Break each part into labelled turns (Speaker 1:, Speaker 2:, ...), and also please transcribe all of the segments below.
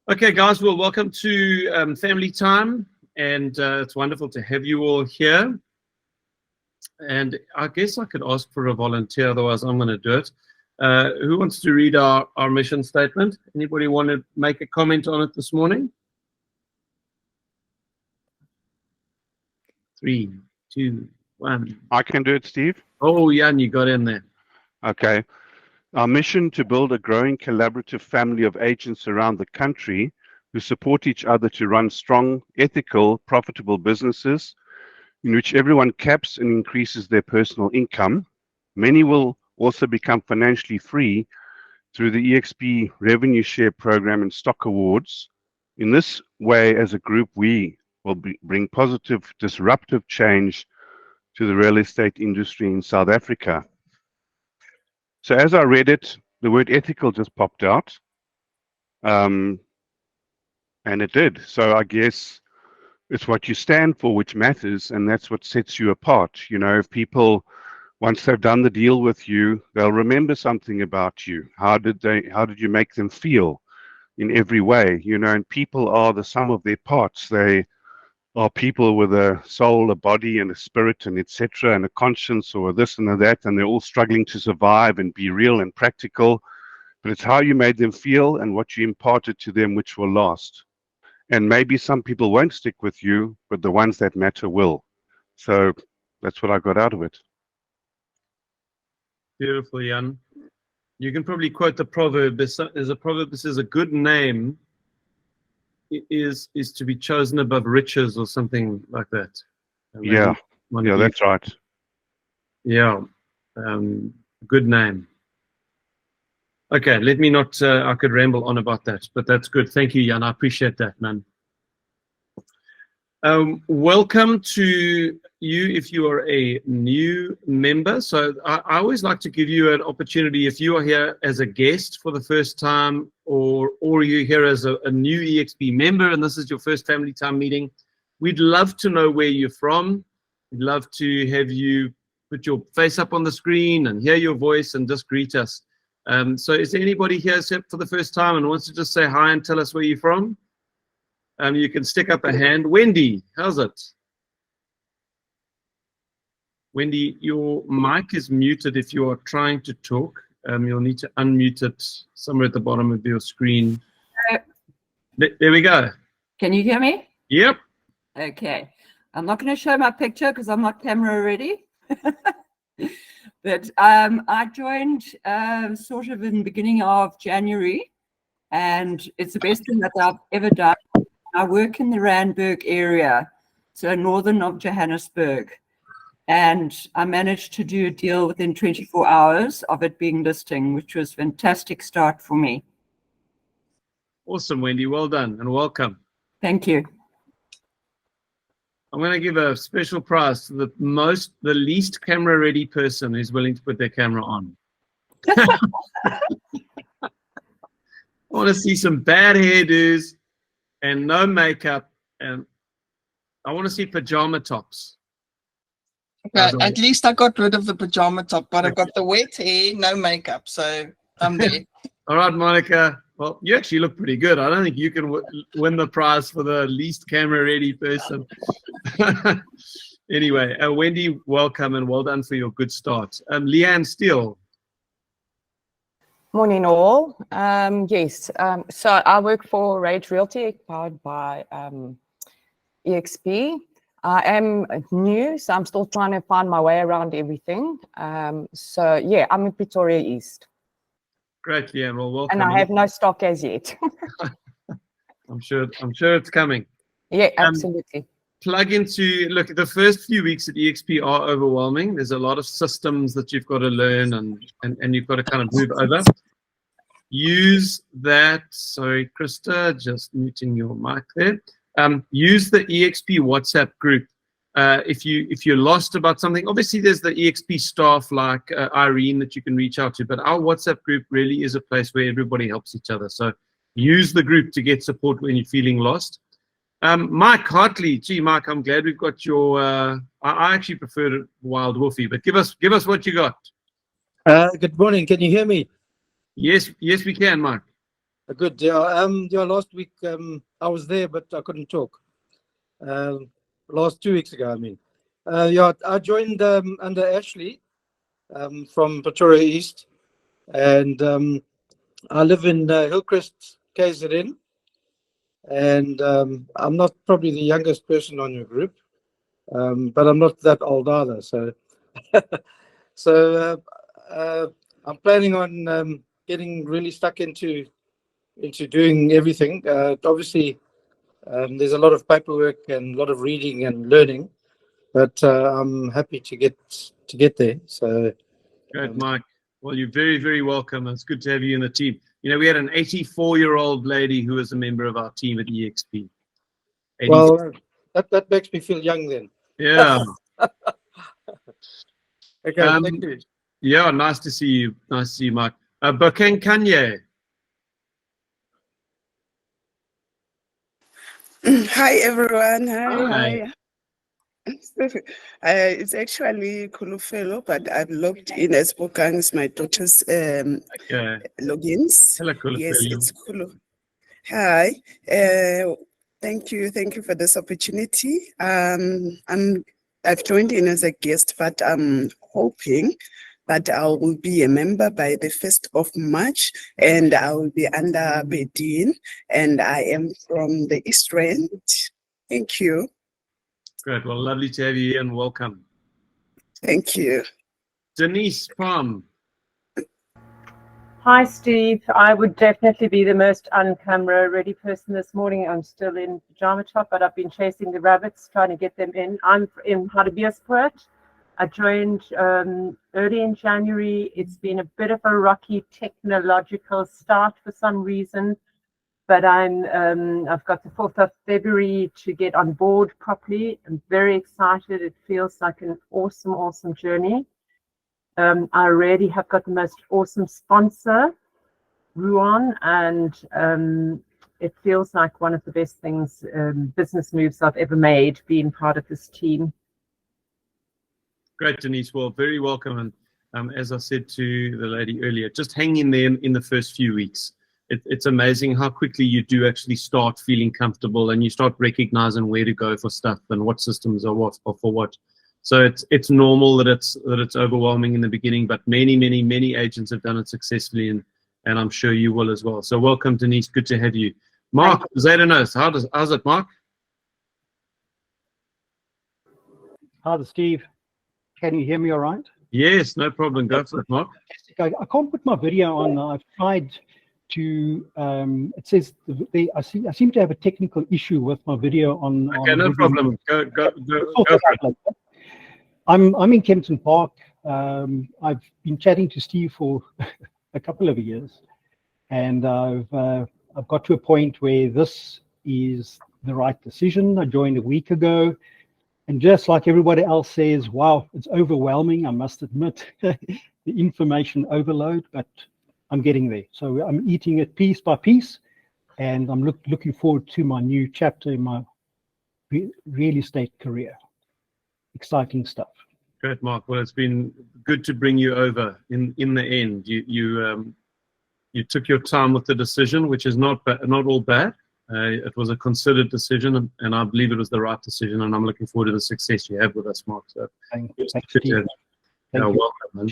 Speaker 1: Okay, guys, well, welcome to Family Time, and it's wonderful to have you all here. And I guess I could ask for a volunteer, otherwise I'm going to do it. Who wants to read our mission statement? Anybody want to make a comment on it this morning? 3, 2, 1.
Speaker 2: I can do it, Steve.
Speaker 1: Oh, Jan, you got in there.
Speaker 2: Okay. Our mission to build a growing collaborative family of agents around the country who support each other to run strong, ethical, profitable businesses in which everyone caps and increases their personal income. Many will also become financially free through the EXP revenue share program and stock awards. In this way, as a group, we will bring positive, disruptive change to the real estate industry in South Africa. So as I read it, the word ethical just popped out. And it did. So I guess it's what you stand for which matters, and that's what sets you apart. You know, if people, once they've done the deal with you, they'll remember something about you. How did you make them feel in every way? You know, and people are the sum of their parts. They are people with a soul, a body, and a spirit, and etc., and a conscience, or this and that, and they're all struggling to survive and be real and practical. But it's how you made them feel and what you imparted to them which will last. And maybe some people won't stick with you, but the ones that matter will. So that's what I got out of it.
Speaker 1: Beautiful, Jan. You can probably quote the proverb. There's a proverb that says a good name is to be chosen above riches, or something like that.
Speaker 2: Yeah, that's right.
Speaker 1: Yeah, good name. Okay, let me not, I could ramble on about that, but that's good. Thank you, Jan. I appreciate that, man. Welcome to you if you are a new member. So I always like to give you an opportunity, if you are here as a guest for the first time, or you're here as a new EXP member and this is your first Family Time meeting, we'd love to know where you're from. We'd love to have you put your face up on the screen and hear your voice and just greet us. So is there anybody here for the first time and wants to just say hi and tell us where you're from? You can stick up a hand. Wendy, how's it? Wendy, your mic is muted if you are trying to talk. You'll need to unmute it somewhere at the bottom of your screen. There we go.
Speaker 3: Can you hear me?
Speaker 1: Yep.
Speaker 3: Okay. I'm not going to show my picture because I'm not camera ready. But I joined sort of in the beginning of January, and it's the best thing that I've ever done. I work in the Randburg area, so northern of Johannesburg, and I managed to do a deal within 24 hours of it being listing, which was a fantastic start for me.
Speaker 1: Awesome, Wendy. Well done and welcome.
Speaker 3: Thank you.
Speaker 1: I'm going to give a special prize to the least camera-ready person who's willing to put their camera on. I want to see some bad hairdos and no makeup, and I want to see pajama tops.
Speaker 4: Okay, at least I got rid of the pajama top, but I've got the wet hair, no makeup, so I'm there.
Speaker 1: All right, Monica. Well, you actually look pretty good. I don't think you can win the prize for the least camera-ready person. Anyway, Wendy, welcome and well done for your good start. Leanne Steele.
Speaker 5: Morning all. Yes, so I work for Rage Realty, powered by EXP. I am new, so I'm still trying to find my way around everything. So yeah, I'm in Pretoria East.
Speaker 1: Great, Leanne. Well, welcome.
Speaker 5: And I have no stock as yet.
Speaker 1: I'm sure it's coming.
Speaker 5: Yeah, absolutely.
Speaker 1: Plug into, look, the first few weeks at EXP are overwhelming. There's a lot of systems that you've got to learn and you've got to kind of move over. Use that, sorry, Krista, just muting your mic there. Use the EXP WhatsApp group. If you're lost about something, obviously there's the EXP staff like Irene that you can reach out to, but our WhatsApp group really is a place where everybody helps each other. So use the group to get support when you're feeling lost. Mike Hartley, gee, Mike, I'm glad we've got your. I actually prefer Wild Wolfie, but give us what you got.
Speaker 6: Good morning. Can you hear me?
Speaker 1: Yes, we can, Mike.
Speaker 6: Good. Yeah. Yeah. Last week, I was there, but I couldn't talk. Last 2 weeks ago, I mean. Yeah. I joined under Ashley, from Pretoria East, and I live in Hillcrest, KZN, and I'm not probably the youngest person on your group, but I'm not that old either. So, I'm planning on getting really stuck into doing everything. Obviously, there's a lot of paperwork and a lot of reading and learning, but I'm happy to get there. So,
Speaker 1: Great, Mike. Well, you're very, very welcome. It's good to have you in the team. You know, we had an 84-year-old lady who was a member of our team at EXP. 84.
Speaker 6: well, that makes me feel young then.
Speaker 1: Yeah.
Speaker 6: Okay, thank you.
Speaker 1: Yeah, nice to see you. Nice to see you, Mike. Bokeng Kanye.
Speaker 7: Hi everyone.
Speaker 1: Hi.
Speaker 7: Hi. It's actually Kulufelo, but I've logged in as Bokang's my daughter's
Speaker 1: Okay.
Speaker 7: logins.
Speaker 1: Hello,
Speaker 7: Yes,
Speaker 1: Kulufelu.
Speaker 7: it's Kulu. Hi. Thank you for this opportunity. I've joined in as a guest, but I'm hoping that I will be a member by the 1st of March, and I will be under Bedin, and I am from the East Rand. Thank you.
Speaker 1: Great. Well, lovely to have you here and welcome.
Speaker 7: Thank you.
Speaker 1: Denise Palm.
Speaker 8: Hi, Steve. I would definitely be the most on-camera ready person this morning. I'm still in pajama top, but I've been chasing the rabbits, trying to get them in. I'm in Hartbeespoort. I joined early in January. It's been a bit of a rocky technological start for some reason, but I've got the 4th of February to get on board properly. I'm very excited. It feels like an awesome, awesome journey. I already have got the most awesome sponsor, Ruan, and it feels like one of the best things, business moves I've ever made, being part of this team.
Speaker 1: Great, Denise. Well, very welcome. And as I said to the lady earlier, just hang in there in the first few weeks. It's amazing how quickly you do actually start feeling comfortable and you start recognizing where to go for stuff and what systems are what or for what. So it's normal that it's overwhelming in the beginning, but many agents have done it successfully, and I'm sure you will as well. So welcome, Denise. Good to have you. Mark, Zaydanos, how's it, Mark?
Speaker 9: Hi, Steve. Can you hear me all right?
Speaker 1: Yes, no problem. Go for it, Mark.
Speaker 9: I can't put my video on. I've tried to. It says I seem to have a technical issue with my video on.
Speaker 1: Okay, no problem. Go for it.
Speaker 9: I'm in Kempton Park. I've been chatting to Steve for a couple of years, and I've got to a point where this is the right decision. I joined a week ago, and just like everybody else says, wow, it's overwhelming. I must admit, the information overload, but I'm getting there. So I'm eating it piece by piece, and I'm looking forward to my new chapter in my real estate career. Exciting stuff.
Speaker 1: Great, Mark. Well, it's been good to bring you over. In the end, you took your time with the decision, which is not all bad. It was a considered decision, and I believe it was the right decision. And I'm looking forward to the success you have with us, Mark. So,
Speaker 9: Thank
Speaker 1: good
Speaker 9: you.
Speaker 1: to have you. Welcome, man.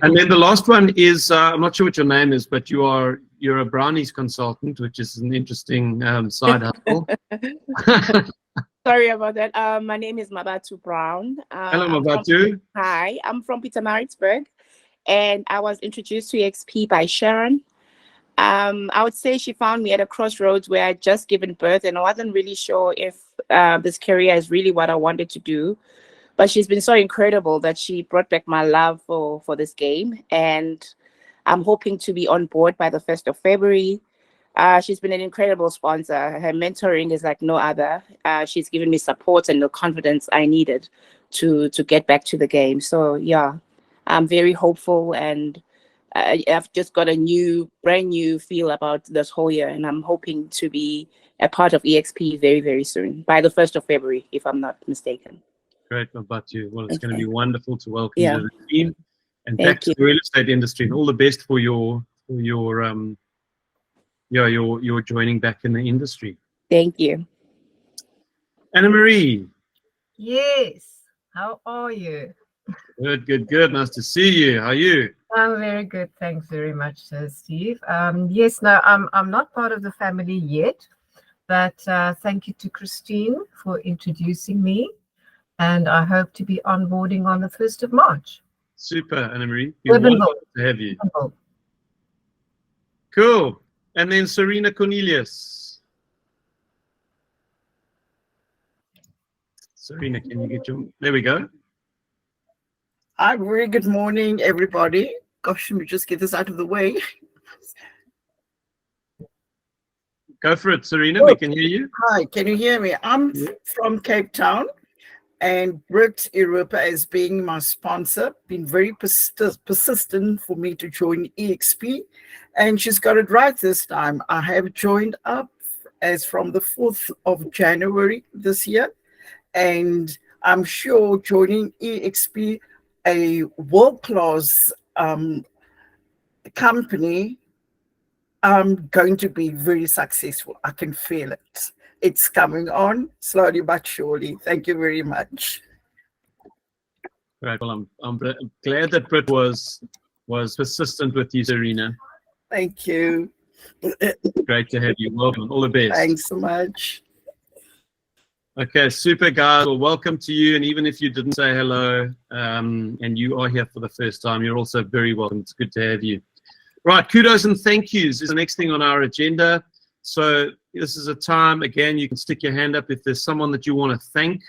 Speaker 1: And then the last one is I'm not sure what your name is, but you're a brownies consultant, which is an interesting side hustle.
Speaker 10: Sorry about that. My name is Mabatu Brown.
Speaker 1: Hello, Mabatu.
Speaker 10: Hi, I'm from Pietermaritzburg, and I was introduced to EXP by Sharon. I would say she found me at a crossroads where I'd just given birth, and I wasn't really sure if this career is really what I wanted to do. But she's been so incredible that she brought back my love for this game, and I'm hoping to be on board by the 1st of February. She's been an incredible sponsor. Her mentoring is like no other. She's given me support and the confidence I needed to get back to the game. So yeah, I'm very hopeful, and I've just got a brand new feel about this whole year, and I'm hoping to be a part of EXP very, very soon, by the 1st of February, if I'm not mistaken.
Speaker 1: Great, Mabatu. Well, it's going to be wonderful to welcome you to the team and
Speaker 10: Thank
Speaker 1: back to the real estate industry, and all the best for your you're joining back in the industry.
Speaker 10: Thank you.
Speaker 1: Anna Marie,
Speaker 11: Yes. How are you?
Speaker 1: good. Nice to see you. How are you?
Speaker 11: I'm very good. Thanks very much, Steve. Yes, no, I'm not part of the family yet, but thank you to Christine for introducing me, and I hope to be onboarding on the 1st of March.
Speaker 1: Super, Anna Marie. We're
Speaker 11: Wonderful.
Speaker 1: wonderful to have you. Cool. And then Serena Cornelius. Serena, can you get your... There we go.
Speaker 12: Hi, very good morning, everybody. Gosh, let me just get this out of the way.
Speaker 1: Go for it, Serena. We can hear you.
Speaker 12: Hi, can you hear me? I'm from Cape Town, and Brit Europa as being my sponsor, been very persistent for me to join EXP, and she's got it right this time. I have joined up as from the 4th of January this year, and I'm sure joining EXP, a world-class company, I'm going to be very successful. I can feel it. It's coming on slowly but surely. Thank you very much.
Speaker 1: Right. Well, I'm glad that Brit was persistent with you, Serena.
Speaker 12: Thank you.
Speaker 1: Great to have you. Welcome. All the best.
Speaker 12: Thanks so much.
Speaker 1: Okay, super, guys. Well, welcome to you. And even if you didn't say hello, and you are here for the first time, you're also very welcome. It's good to have you. Right, kudos and thank yous is the next thing on our agenda. So this is a time, again, you can stick your hand up if there's someone that you want to thank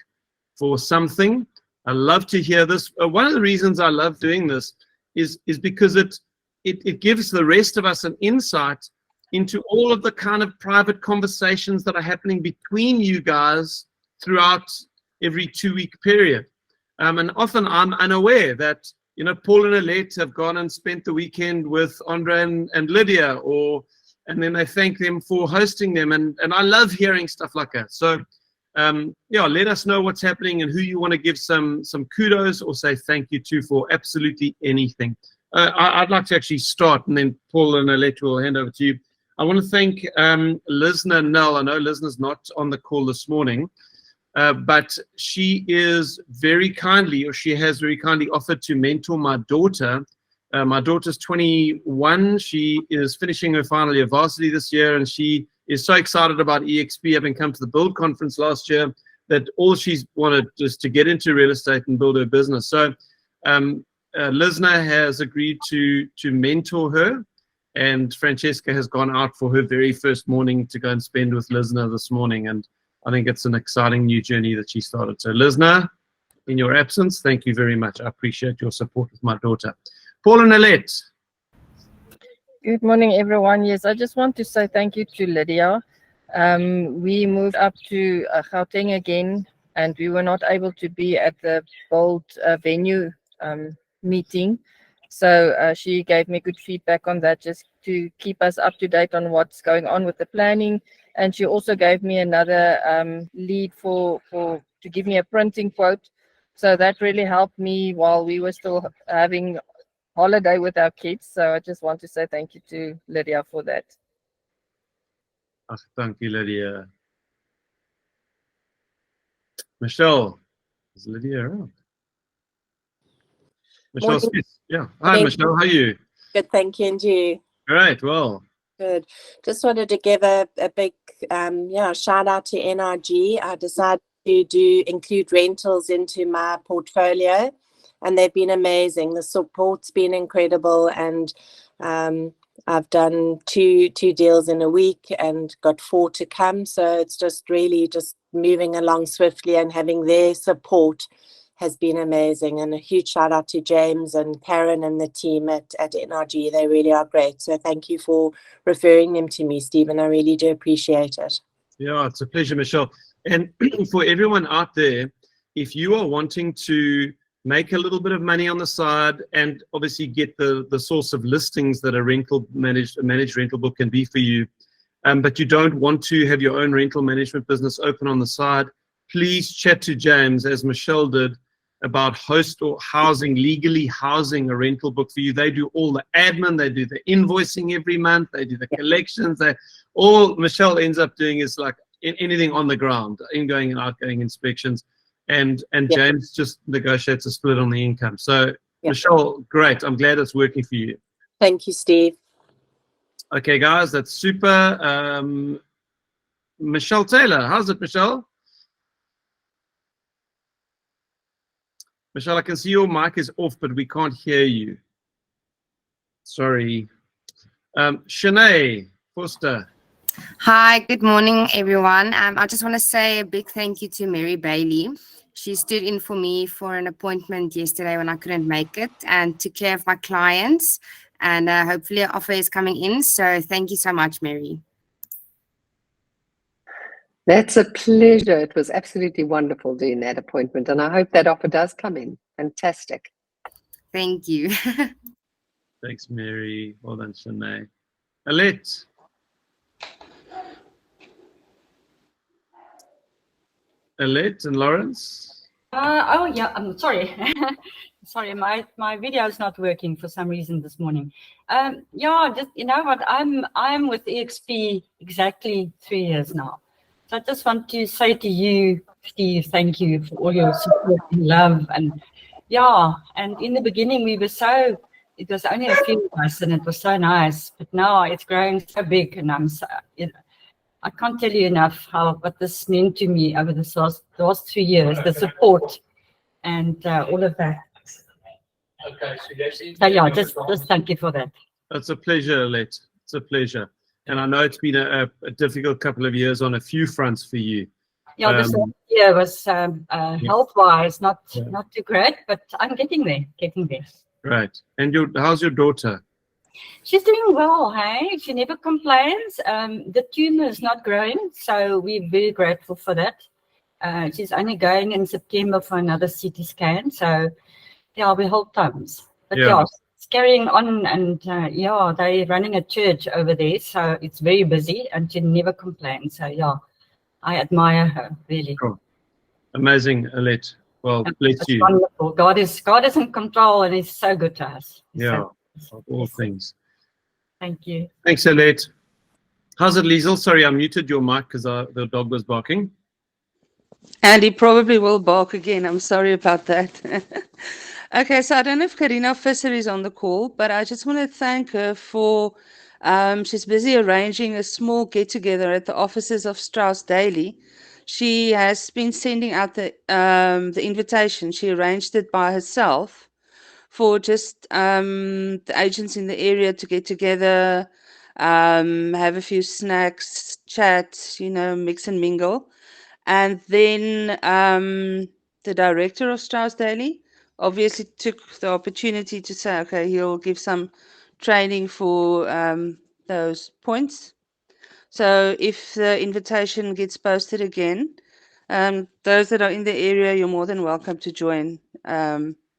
Speaker 1: for something. I love to hear this. One of the reasons I love doing this is because it gives the rest of us an insight into all of the kind of private conversations that are happening between you guys throughout every 2-week period. And often I'm unaware that, you know, Paul and Alette have gone and spent the weekend with Andre and Lydia, and then they thank them for hosting them. And I love hearing stuff like that. So, yeah, let us know what's happening and who you want to give some kudos or say thank you to for absolutely anything. I'd like to actually start, and then Paul and Alette will hand over to you. I want to thank Lisna Null. I know Lisna's not on the call this morning, but she is very kindly, or she has very kindly offered to mentor my daughter. My daughter's 21. She is finishing her final year varsity this year, and she is so excited about EXP, having come to the Build conference last year, that all she's wanted is to get into real estate and build her business. So Lisna has agreed to mentor her, and Francesca has gone out for her very first morning to go and spend with Lisna this morning. And I think it's an exciting new journey that she started. So Lisna, in your absence, thank you very much. I appreciate your support with my daughter. Paul and Alette.
Speaker 13: Good morning, everyone. Yes, I just want to say thank you to Lydia. We moved up to Gauteng again, and we were not able to be at the Bold venue meeting. So she gave me good feedback on that, just to keep us up to date on what's going on with the planning. And she also gave me another lead to give me a printing quote. So that really helped me while we were still having holiday with our kids. So I just want to say thank you to Lydia for that.
Speaker 1: Thank you, Lydia. Michelle, is Lydia around? Michelle
Speaker 14: Morning.
Speaker 1: Smith. Yeah. Hi, Michelle. How are you?
Speaker 14: Good, thank you, and you?
Speaker 1: Great. Well.
Speaker 14: Good. Just wanted to give a big shout out to NRG. I decided to include rentals into my portfolio, and they've been amazing. The support's been incredible, and I've done two deals in a week and got 4 to come. So it's just really just moving along swiftly, and having their support has been amazing. And a huge shout out to James and Karen and the team at NRG. They really are great. So thank you for referring them to me, Stephen. I really do appreciate it.
Speaker 1: Yeah, it's a pleasure, Michelle. And for everyone out there, if you are wanting to make a little bit of money on the side and obviously get the source of listings that a managed rental book can be for you, but you don't want to have your own rental management business open on the side, please chat to James, as Michelle did, about host or housing, legally housing a rental book for you. They do all the admin, they do the invoicing every month, they do the collections. All Michelle ends up doing is like anything on the ground, ingoing and outgoing inspections, and James just negotiates a split on the income. So Michelle, great. I'm glad it's working for you.
Speaker 14: Thank you, Steve.
Speaker 1: Okay, guys, that's super. Michelle Taylor, how's it, Michelle? Michelle, I can see your mic is off, but we can't hear you. Sorry. Shanae Foster.
Speaker 15: Hi, good morning, everyone. I just want to say a big thank you to Mary Bailey. She stood in for me for an appointment yesterday when I couldn't make it and took care of my clients. And hopefully an offer is coming in. So thank you so much, Mary.
Speaker 16: That's a pleasure. It was absolutely wonderful doing that appointment. And I hope that offer does come in. Fantastic.
Speaker 15: Thank you.
Speaker 1: Thanks, Mary. Well done, Shanae. Alette. Alette and Lawrence.
Speaker 17: Oh yeah, I'm sorry. Sorry, my video is not working for some reason this morning. Yeah, just you know what, I'm with EXP exactly 3 years now. So I just want to say to you, Steve, thank you for all your support and love. And yeah, and in the beginning it was only a few of us and it was so nice, but now it's growing so big and I can't tell you enough what this meant to me over the last 3 years, the support and all of that.
Speaker 1: Okay,
Speaker 17: so yeah, just thank you for that.
Speaker 1: It's a pleasure, Alette. It's a pleasure. And I know it's been a difficult couple of years on a few fronts for you.
Speaker 17: Yeah, this year was health-wise not too great, but I'm getting there.
Speaker 1: Right. And how's your daughter?
Speaker 17: She's doing well, hey? She never complains. The tumor is not growing, so we're very grateful for that. She's only going in September for another CT scan, so yeah, we hold thumbs. But yeah, it's carrying on, and yeah, they're running a church over there, so it's very busy, and she never complains. So yeah, I admire her really.
Speaker 1: Cool. Amazing, Alette. Well, bless
Speaker 17: it's
Speaker 1: you.
Speaker 17: Wonderful. God is in control, and He's so good to us.
Speaker 1: Yeah, of all things.
Speaker 17: Thank you.
Speaker 1: Thanks, Alette. How's it, Liesel? Sorry, I muted your mic because the dog was barking.
Speaker 18: And he probably will bark again. I'm sorry about that. Okay, so I don't know if Karina Visser is on the call, but I just want to thank her for, she's busy arranging a small get-together at the offices of Strauss Daily. She has been sending out the invitation. She arranged it by herself for just the agents in the area to get together, have a few snacks, chat, mix and mingle. And then the director of Strauss Daily obviously took the opportunity to say, okay, he'll give some training for those points. So if the invitation gets posted again, those that are in the area, you're more than welcome to join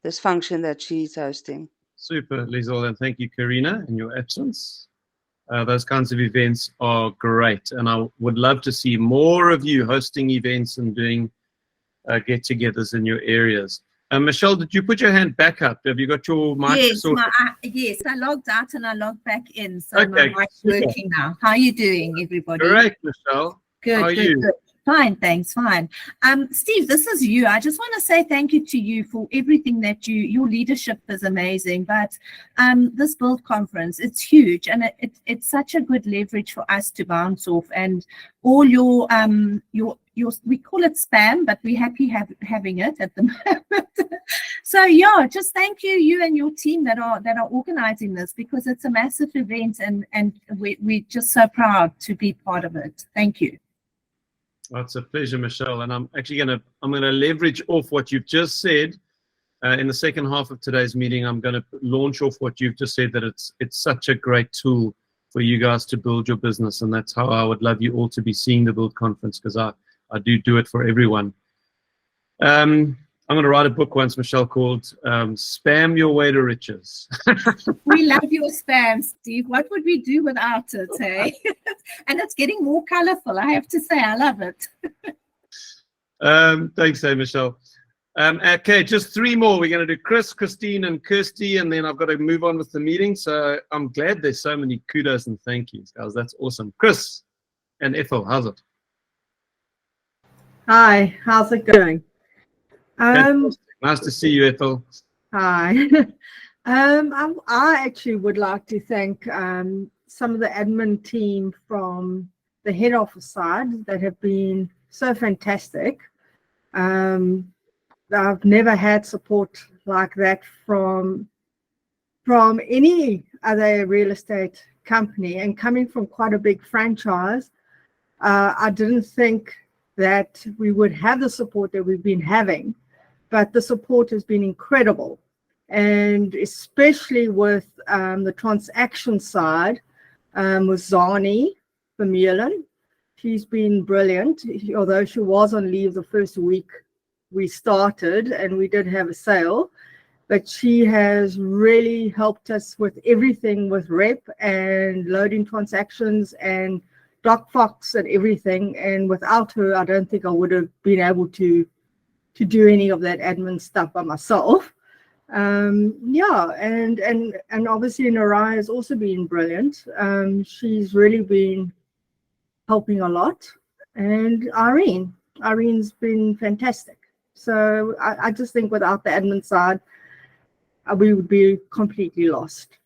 Speaker 18: this function that she's hosting.
Speaker 1: Super, Liesel, and thank you, Karina, in your absence. Those kinds of events are great, and I would love to see more of you hosting events and doing get-togethers in your areas. Michelle, did you put your hand back up? Have you got your mic sorted?
Speaker 19: Yes, I logged out and I logged back in, so
Speaker 1: Okay,
Speaker 19: my mic's
Speaker 1: super.
Speaker 19: working now. How are you doing, everybody?
Speaker 1: Great, Michelle.
Speaker 19: Good,
Speaker 1: How are
Speaker 19: good,
Speaker 1: you?
Speaker 19: good. Fine, thanks, fine. Steve, this is you. I just want to say thank you to you for everything that your leadership is amazing, but this Build conference, it's huge, and it's such a good leverage for us to bounce off, and all your we call it spam, but we're happy having it at the moment. So yeah, just thank you and your team that are organizing this, because it's a massive event, and we're just so proud to be part of it. Thank you.
Speaker 1: Well, it's a pleasure, Michelle, and I'm actually gonna leverage off what you've just said. In the second half of today's meeting, I'm going to launch off what you've just said, that it's such a great tool for you guys to build your business, and that's how I would love you all to be seeing the Build conference, because I do it for everyone. I'm going to write a book once, Michelle, called Spam Your Way to Riches.
Speaker 19: We love your spam, Steve. What would we do without it, eh? And it's getting more colorful, I have to say. I love it.
Speaker 1: Thanks, Michelle. Okay, just 3 more. We're going to do Chris, Christine, and Kirsty, and then I've got to move on with the meeting. So I'm glad there's so many kudos and thank yous, guys. That's awesome. Chris and Ethel, how's it?
Speaker 20: Hi, how's it going?
Speaker 1: Nice to see you, Ethel.
Speaker 20: Hi. I actually would like to thank some of the admin team from the head office side that have been so fantastic. I've never had support like that from any other real estate company, and coming from quite a big franchise, I didn't think that we would have the support that we've been having, but the support has been incredible. And especially with the transaction side, with Zani Vermeulen, she's been brilliant, although she was on leave the first week we started and we did have a sale, but she has really helped us with everything with rep and loading transactions and DocFox and everything. And without her, I don't think I would have been able to do any of that admin stuff by myself. Yeah, and obviously Naraya has also been brilliant. She's really been helping a lot, and Irene's been fantastic. So I just think without the admin side, we would be completely lost.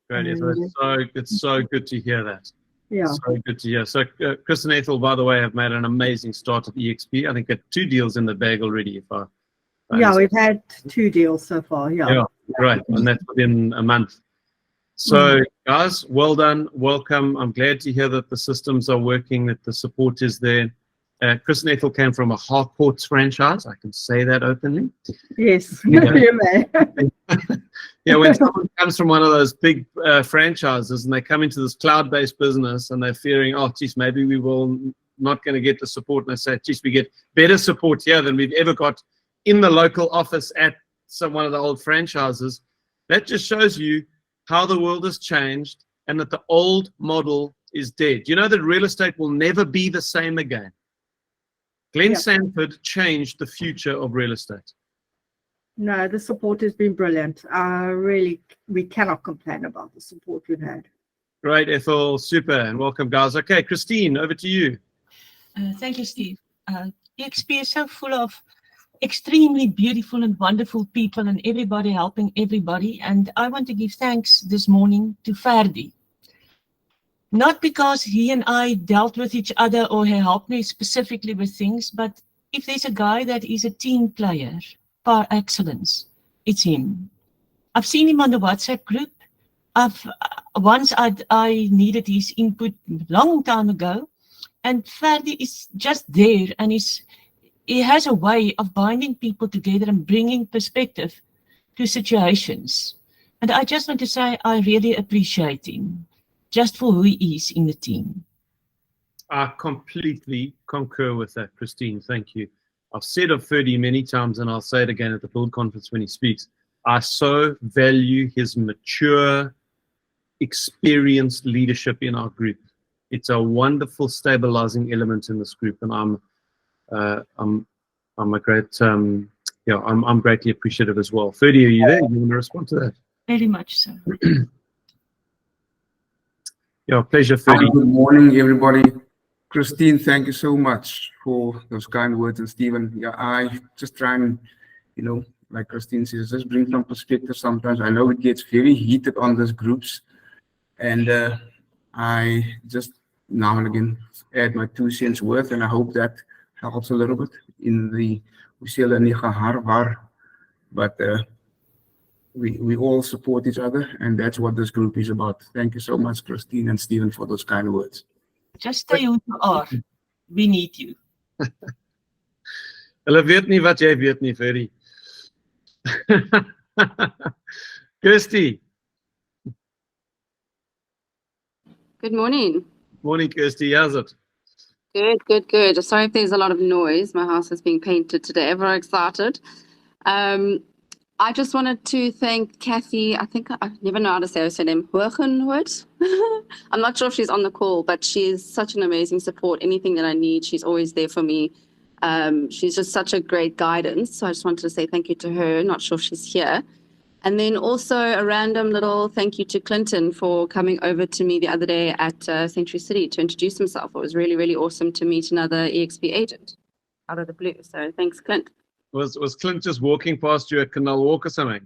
Speaker 1: Great. It's so good to hear that.
Speaker 20: Yeah.
Speaker 1: So good to hear. So Chris and Ethel, by the way, have made an amazing start at EXP. I think got 2 deals in the bag already.
Speaker 20: Yeah, we've had 2 deals so far. Yeah.
Speaker 1: Great. And that's within a month. So guys, well done. Welcome. I'm glad to hear that the systems are working, that the support is there. Chris and Ethel came from a Harcourts franchise. I can say that openly.
Speaker 20: Yes.
Speaker 1: Yeah.
Speaker 20: You may.
Speaker 1: Yeah, when someone comes from one of those big franchises and they come into this cloud-based business and they're fearing, oh, geez, maybe we will not going to get the support. And they say, geez, we get better support here than we've ever got in the local office at one of the old franchises. That just shows you how the world has changed and that the old model is dead. You know that real estate will never be the same again. Glenn Sanford changed the future of real estate.
Speaker 20: No, the support has been brilliant. Really, we cannot complain about the support we've had.
Speaker 1: Great, Ethel. Super. And welcome, guys. Okay, Christine, over to you.
Speaker 21: Thank you, Steve. EXP is so full of extremely beautiful and wonderful people and everybody helping everybody. And I want to give thanks this morning to Ferdi. Not because he and I dealt with each other or he helped me specifically with things, but if there's a guy that is a team player par excellence, it's him. I've seen him on the WhatsApp group. Once I needed his input a long time ago, and Ferdi is just there, and he has a way of binding people together and bringing perspective to situations. And I just want to say I really appreciate him, just for who he is in the team.
Speaker 1: I completely concur with that, Christine. Thank you. I've said of Ferdi many times, and I'll say it again at the Build Conference when he speaks. I so value his mature, experienced leadership in our group. It's a wonderful stabilizing element in this group, and I'm a great, I'm greatly appreciative as well. Ferdi, are you there? You want to respond to that?
Speaker 21: Very much so.
Speaker 1: Yeah, pleasure, Ferdi.
Speaker 22: Good morning, everybody. Christine, thank you so much for those kind words. And Stephen, yeah, I just try and, like Christine says, just bring some perspective sometimes. I know it gets very heated on those groups. And I just now and again add my 2 cents worth, and I hope that helps a little bit in the but we all support each other, and that's what this group is about. Thank you so much, Christine and Stephen, for those kind words.
Speaker 21: Just stay who you are. We need you.
Speaker 1: Hulle weet nie wat jy weet nie, Ferdi. Kirsty.
Speaker 23: Good morning.
Speaker 1: Morning, Kirsty. How's it?
Speaker 23: Good. Sorry if there's a lot of noise. My house is being painted today. Very excited. I just wanted to thank Kathy. I think I never know how to say her name. Hogenhout. I'm not sure if she's on the call, but she is such an amazing support. Anything that I need, she's always there for me. She's just such a great guidance. So I just wanted to say thank you to her. Not sure if she's here. And then also a random little thank you to Clinton for coming over to me the other day at Century City to introduce himself. It was really, really awesome to meet another EXP agent out of the blue. So thanks, Clint.
Speaker 1: Was Clint just walking past you at Canal Walk or something?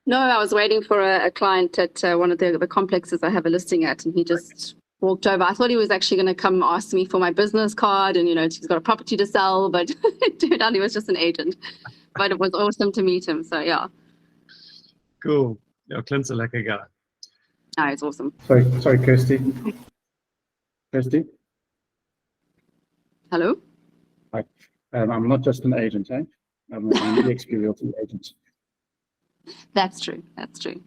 Speaker 23: No, I was waiting for a client at one of the complexes I have a listing at, and he just walked over. I thought he was actually going to come ask me for my business card, and, you know, he's got a property to sell, but it turned out he was just an agent. But it was awesome to meet him. So, yeah.
Speaker 1: Cool. Yeah, Clint's a lekker guy.
Speaker 23: No, it's awesome.
Speaker 2: Sorry, Kirsty. Kirsty?
Speaker 23: Hello?
Speaker 2: Hi. I'm not just an agent, eh? I'm an EXP Realty agent.
Speaker 23: That's true. That's true.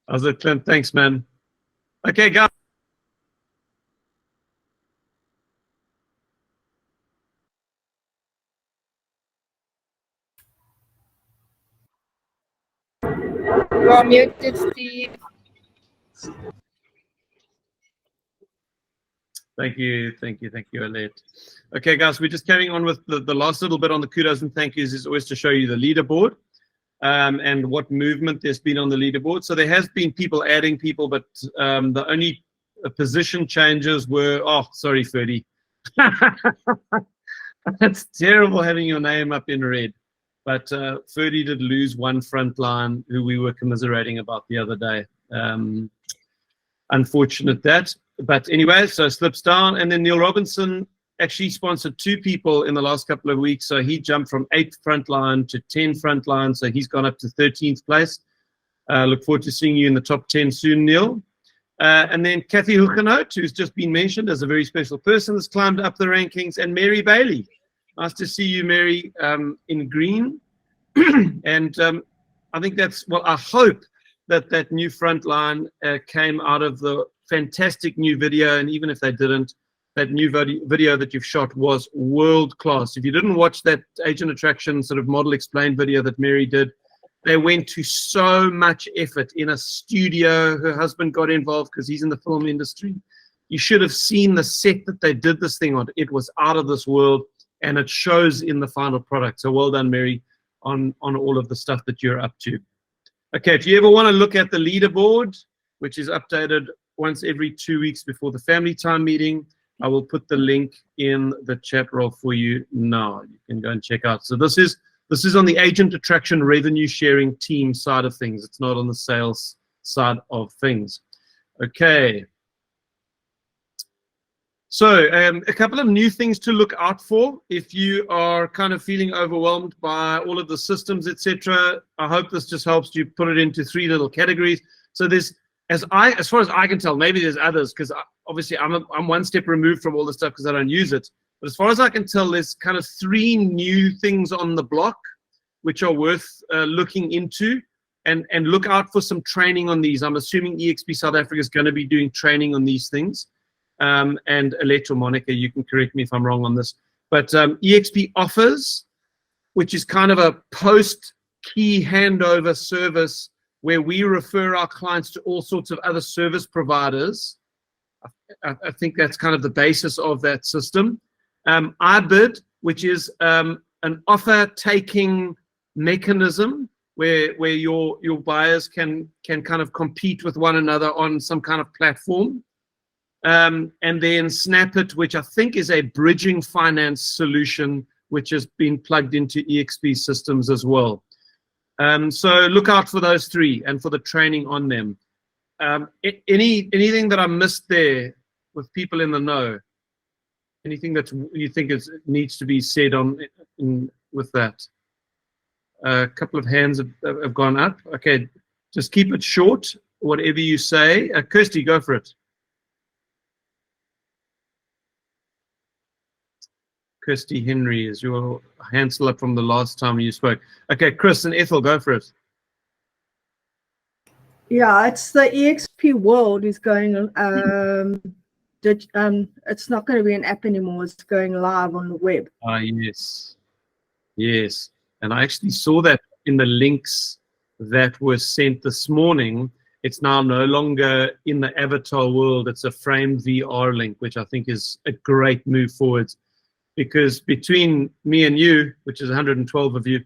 Speaker 1: How's it, Clint? Thanks, man. Okay, guys.
Speaker 13: You are muted, Steve.
Speaker 1: Thank you, Alette. Okay, guys, we're just carrying on with the last little bit on the kudos and thank yous is always to show you the leaderboard and what movement there's been on the leaderboard. So there has been people adding people, but the only position changes were, oh, sorry, Ferdy. It's terrible having your name up in red. But Ferdy did lose one front line who we were commiserating about the other day. Unfortunate that. But anyway, so slips down. And then Neil Robinson actually sponsored 2 people in the last couple of weeks. So he jumped from 8th front line to 10 front line. So he's gone up to 13th place. Look forward to seeing you in the top 10 soon, Neil. And then Kathy Hugenhout, who's just been mentioned as a very special person, has climbed up the rankings. And Mary Bailey. Nice to see you, Mary, in green. And I think that's, well, I hope that new front line came out of the fantastic new video. And even if they didn't, that new video that you've shot was world class. If you didn't watch that Agent Attraction sort of model explained video that Mary did, they went to so much effort in a studio. Her husband got involved because he's in the film industry. You should have seen the set that they did this thing on. It was out of this world. And it shows in the final product. So well done, Mary, on all of the stuff that you're up to. Okay, if you ever want to look at the leaderboard, which is updated once every 2 weeks before the family time meeting, I will put the link in the chat roll for you now. You can go and check out. So this is on the Agent Attraction revenue sharing team side of things. It's not on the sales side of things. Okay. So a couple of new things to look out for if you are kind of feeling overwhelmed by all of the systems, etc. I hope this just helps you put it into 3 little categories. So there's, as far as I can tell, maybe there's others because obviously I'm one step removed from all the stuff because I don't use it. But as far as I can tell, there's kind of 3 new things on the block which are worth looking into, and look out for some training on these. I'm assuming EXP South Africa is going to be doing training on these things. And Alette or Monica, you can correct me if I'm wrong on this. But EXP offers, which is kind of a post-key handover service where we refer our clients to all sorts of other service providers. I think that's kind of the basis of that system. iBid, which is an offer-taking mechanism where your buyers can kind of compete with one another on some kind of platform. And then Snapit, which I think is a bridging finance solution, which has been plugged into EXP systems as well. So look out for those 3 and for the training on them. Anything that I missed there with people in the know? Anything that you think needs to be said with that? A couple of hands have gone up. Okay, just keep it short, whatever you say. Kirsty, go for it. Kirsty Henry, is your hand still up from the last time you spoke? Okay, Chris and Ethel, go for it.
Speaker 20: Yeah, it's the EXP World is going. It's not going to be an app anymore. It's going live on the web.
Speaker 1: Yes, yes, and I actually saw that in the links that were sent this morning. It's now no longer in the avatar world. It's a Frame VR link, which I think is a great move forward. because between me and you, which is 112 of you,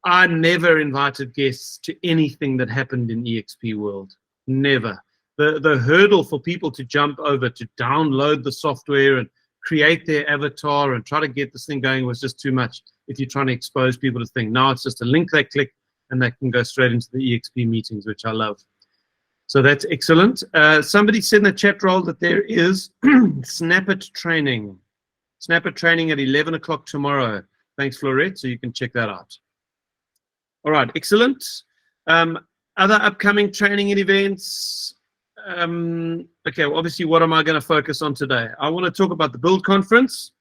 Speaker 1: I never invited guests to anything that happened in EXP World. Never. The hurdle for people to jump over, to download the software and create their avatar and try to get this thing going was just too much if you're trying to expose people to the thing. Now it's just a link they click and they can go straight into the EXP meetings, which I love. So that's excellent. Somebody said in the chat roll that there is Snap It training. Snap It training at 11 o'clock tomorrow. Thanks, Florette. So you can check that out. All right, excellent. Other upcoming training and events. Okay, well, obviously, what am I going to focus on today? I want to talk about the Build Conference.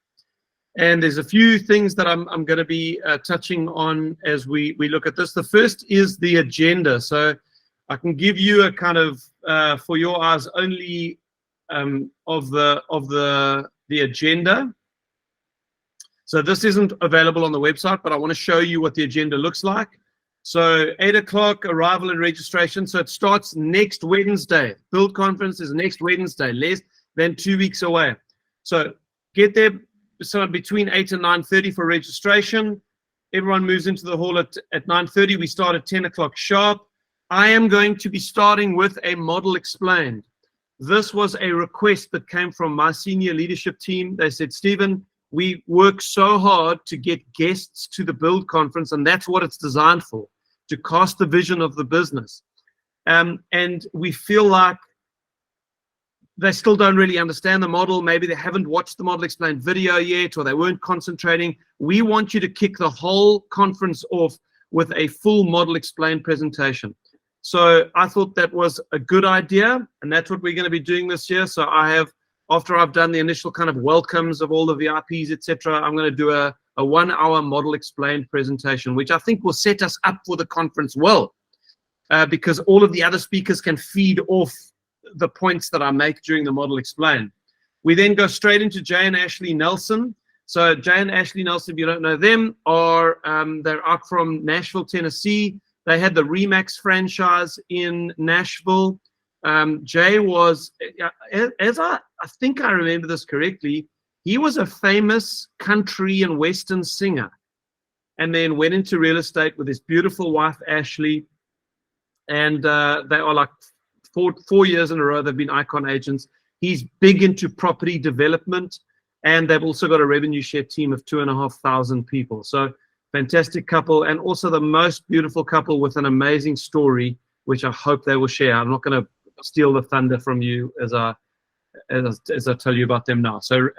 Speaker 1: And there's a few things that I'm going to be touching on as we look at this. The first is the agenda. So I can give you a kind of, for your eyes only, of the agenda. So this isn't available on the website, but I want to show you what the agenda looks like. So 8 o'clock, arrival and registration. So it starts next Wednesday. Build Conference is next Wednesday, less than 2 weeks away. So get there somewhere between 8 and 9:30 for registration. Everyone moves into the hall at 9:30. We start at 10 o'clock sharp. I am going to be starting with a model explained. This was a request that came from my senior leadership team. They said, Stephen, we work so hard to get guests to the Build Conference, and that's what it's designed for, to cast the vision of the business. And we feel like they still don't really understand the model. Maybe they haven't watched the model explained video yet, or they weren't concentrating. We want you to kick the whole conference off with a full model explained presentation. So I thought that was a good idea, and that's what we're going to be doing this year. So I have, after I've done the initial kind of welcomes of all the VIPs, etc., I'm going to do a 1 hour model explained presentation, which I think will set us up for the conference well, because all of the other speakers can feed off the points that I make during the model explain. We then go straight into Jay and Ashley Nelson. So Jay and Ashley Nelson, if you don't know them, are they're out from Nashville, Tennessee. They had the Remax franchise in Nashville. Jay was, as I think I remember this correctly, he was a famous country and Western singer, and then went into real estate with his beautiful wife, Ashley. And they are like 4 years in a row, they've been Icon agents. He's big into property development, and they've also got a revenue share team of 2,500 people. So fantastic couple, and also the most beautiful couple with an amazing story, which I hope they will share. I'm not going to steal the thunder from you as I tell you about them now. So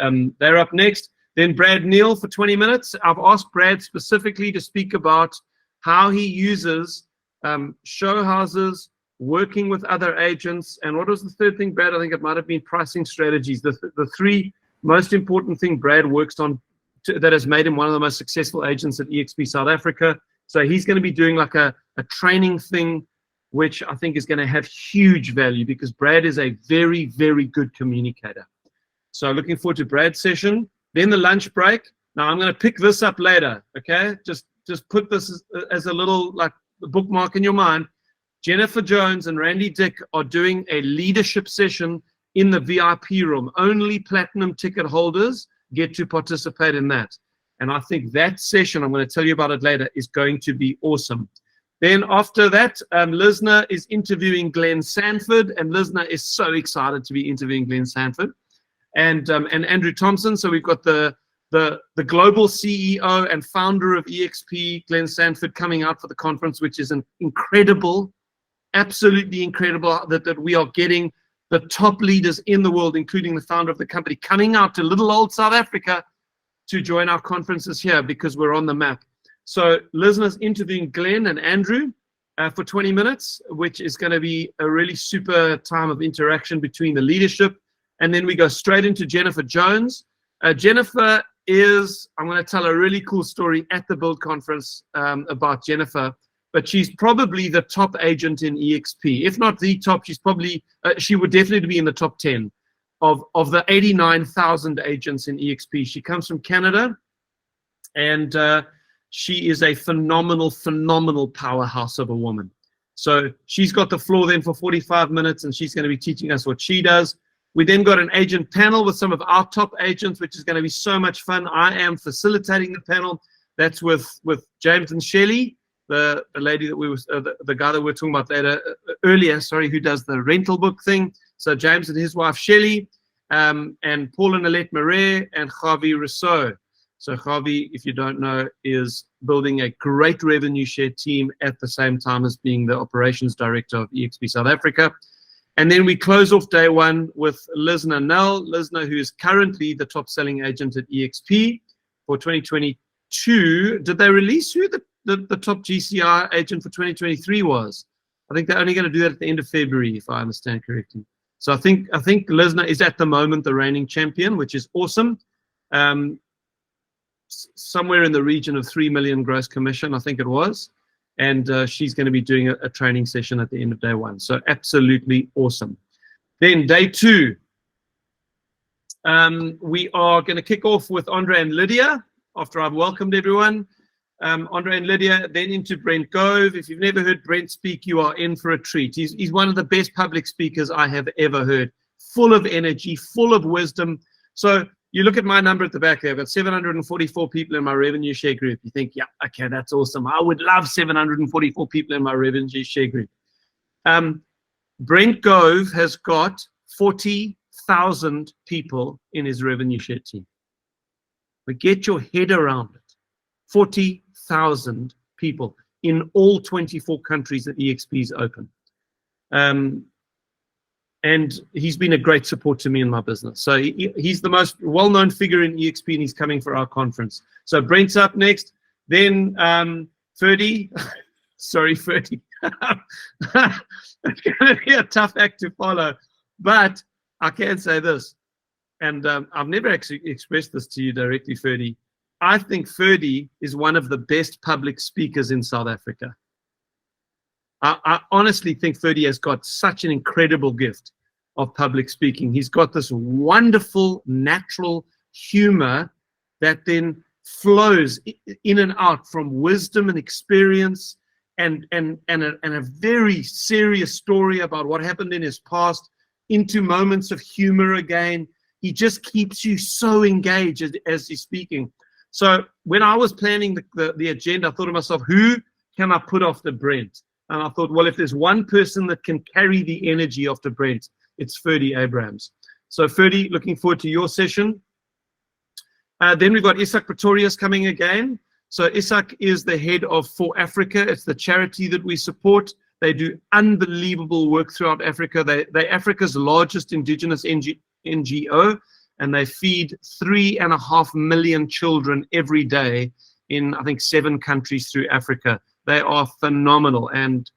Speaker 1: they're up next. Then Brad Neal for 20 minutes. I've asked Brad specifically to speak about how he uses show houses, working with other agents, and what was the third thing, Brad? I think it might have been pricing strategies. The three most important thing Brad works on that has made him one of the most successful agents at EXP South Africa. So he's going to be doing like a training thing, which I think is going to have huge value, because Brad is a very, very good communicator. So looking forward to Brad's session. Then the lunch break. Now I'm going to pick this up later, okay? Just put this as a little like bookmark in your mind. Jennifer Jones and Randy Dick are doing a leadership session in the VIP room. Only platinum ticket holders get to participate in that. And I think that session, I'm going to tell you about it later, is going to be awesome. Then after that, Lisna is interviewing Glenn Sanford, and Lisna is so excited to be interviewing Glenn Sanford, and Andrew Thompson. So we've got the global CEO and founder of EXP, Glenn Sanford, coming out for the conference, which is an incredible, absolutely incredible that we are getting the top leaders in the world, including the founder of the company, coming out to little old South Africa to join our conferences here, because we're on the map. So Lisna's interviewing Glenn and Andrew for 20 minutes, which is going to be a really super time of interaction between the leadership. And then we go straight into Jennifer Jones. Jennifer is, I'm going to tell a really cool story at the Build Conference about Jennifer, but she's probably the top agent in EXP. If not the top, she's probably, she would definitely be in the top 10 of the 89,000 agents in EXP. She comes from Canada, and she is a phenomenal, phenomenal powerhouse of a woman. So she's got the floor then for 45 minutes, and she's going to be teaching us what she does. We then got an agent panel with some of our top agents, which is going to be so much fun. I am facilitating the panel. That's with James and Shelley, the lady that we were, the guy that we were talking about earlier, sorry, who does the rental book thing. So James and his wife Shelley, and Paul and Alette Marais, and Javi Rousseau. So Javi, if you don't know, is building a great revenue share team at the same time as being the operations director of EXP South Africa. And then we close off day one with Lisna Nell. Lisna, who is currently the top selling agent at EXP for 2022. Did they release who the top GCI agent for 2023 was? I think they're only going to do that at the end of February, if I understand correctly. So I think Lisna is at the moment the reigning champion, which is awesome. Somewhere in the region of 3 million gross commission, I think it was. And she's going to be doing a training session at the end of day one. So absolutely awesome. Then day two, we are going to kick off with Andre and Lydia after I've welcomed everyone. Andre and Lydia, then into Brent Gove. If you've never heard Brent speak, you are in for a treat. He's one of the best public speakers I have ever heard. Full of energy, full of wisdom. So you look at my number at the back there, I've got 744 people in my revenue share group. You think, yeah, okay, that's awesome. I would love 744 people in my revenue share group. Brent Gove has got 40,000 people in his revenue share team. But get your head around it. 40,000 people in all 24 countries that EXP is open. And he's been a great support to me in my business. So he's the most well-known figure in EXP, and he's coming for our conference. So Brent's up next. Then Ferdy. Sorry, Ferdy. It's going to be a tough act to follow. But I can say this, and I've never actually expressed this to you directly, Ferdy. I think Ferdy is one of the best public speakers in South Africa. I honestly think Ferdy has got such an incredible gift of public speaking. He's got this wonderful, natural humor that then flows in and out from wisdom and experience and a very serious story about what happened in his past into moments of humor again. He just keeps you so engaged as he's speaking. So when I was planning the agenda, I thought to myself, who can I put after Brent? And I thought, well, if there's one person that can carry the energy after Brent, it's Ferdy Abrahams. So Ferdy, looking forward to your session. Then we've got Isak Pretorius coming again. So Isak is the head of For Africa. It's the charity that we support. They do unbelievable work throughout Africa. They're Africa's largest indigenous NGO, and they feed 3.5 million children every day in, I think, 7 countries through Africa. They are phenomenal. And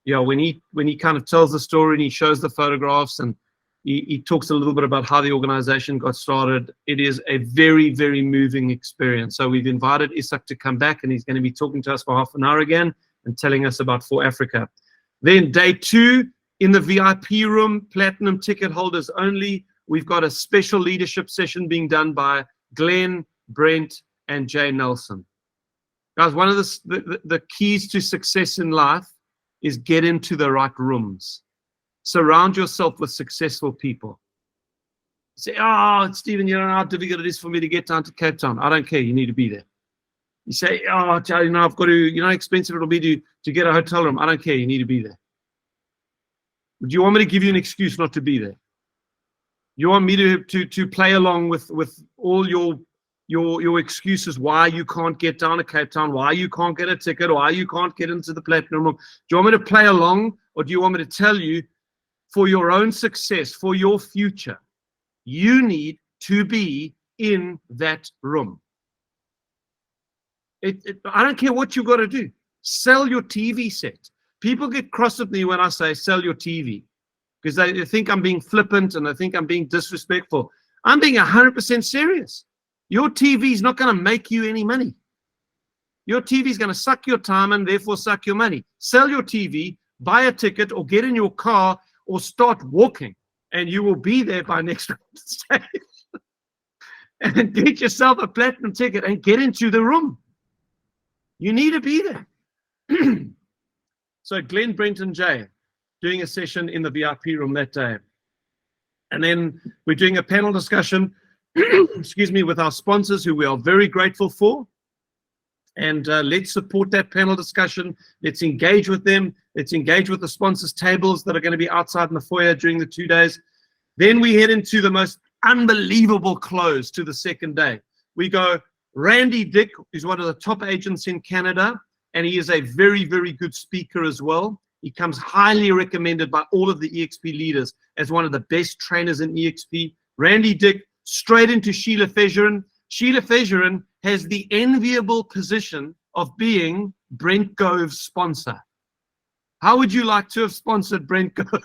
Speaker 1: yeah, when he kind of tells the story and he shows the photographs and he talks a little bit about how the organization got started, it is a very, very moving experience. So we've invited Isak to come back, and he's going to be talking to us for half an hour again and telling us about For Africa. Then day 2, in the VIP room, platinum ticket holders only, we've got a special leadership session being done by Glenn, Brent, and Jay Nelson. Guys, one of the keys to success in life is get into the right rooms. Surround yourself with successful people. You say, oh, Stephen, you don't know how difficult it is for me to get down to Cape Town. I don't care. You need to be there. You say, oh, you know, I've got to, you know how expensive it'll be to get a hotel room. I don't care. You need to be there. Do you want me to give you an excuse not to be there? You want me to play along with all your excuses why you can't get down to Cape Town, why you can't get a ticket, why you can't get into the platinum room? Do you want me to play along, or do you want me to tell you, for your own success, for your future, you need to be in that room? I don't care what you've got to do. Sell your TV set. People get cross with me when I say sell your TV, because they think I'm being flippant and they think I'm being disrespectful. I'm being 100% serious. Your TV is not going to make you any money. Your TV is going to suck your time and therefore suck your money. Sell your TV, buy a ticket, or get in your car or start walking, and you will be there by next Wednesday. And get yourself a platinum ticket and get into the room. You need to be there. So Glenn, Brent, and Jay doing a session in the VIP room that day. And then we're doing a panel discussion, excuse me, with our sponsors, who we are very grateful for. And let's support that panel discussion. Let's engage with them. Let's engage with the sponsors' tables that are going to be outside in the foyer during the 2 days. Then we head into the most unbelievable close to the second day. We go Randy Dick, who's one of the top agents in Canada, and he is a very, very good speaker as well. He comes highly recommended by all of the EXP leaders as one of the best trainers in EXP. Randy Dick, straight into Sheila Fejerin. Sheila Fejerin has the enviable position of being Brent Gove's sponsor. How would you like to have sponsored Brent Gove?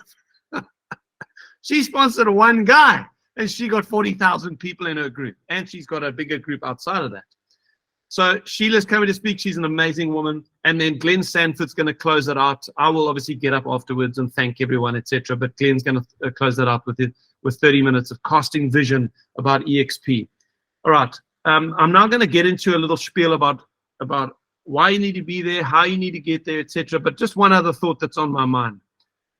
Speaker 1: She sponsored one guy, and she got 40,000 people in her group, and she's got a bigger group outside of that. So Sheila's coming to speak. She's an amazing woman. And then Glenn Sanford's going to close it out. I will obviously get up afterwards and thank everyone, etc. But Glenn's going to close that out with 30 minutes of casting vision about EXP. All right. I'm now going to get into a little spiel about why you need to be there, how you need to get there, etc. But just one other thought that's on my mind.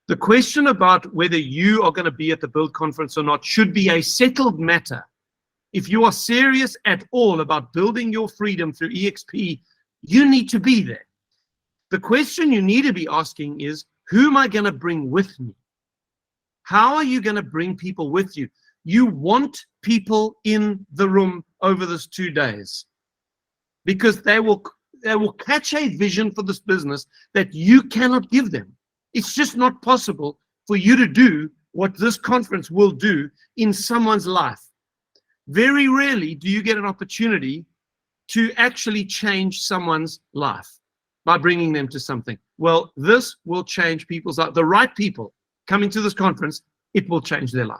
Speaker 1: The question about whether you are going to be at the Build Conference or not should be a settled matter. If you are serious at all about building your freedom through EXP, you need to be there. The question you need to be asking is, who am I going to bring with me? How are you going to bring people with you? You want people in the room over those 2 days because they will catch a vision for this business that you cannot give them. It's just not possible for you to do what this conference will do in someone's life. Very rarely do you get an opportunity to actually change someone's life by bringing them to something. Well, this will change people's life. The right people coming to this conference, it will change their life.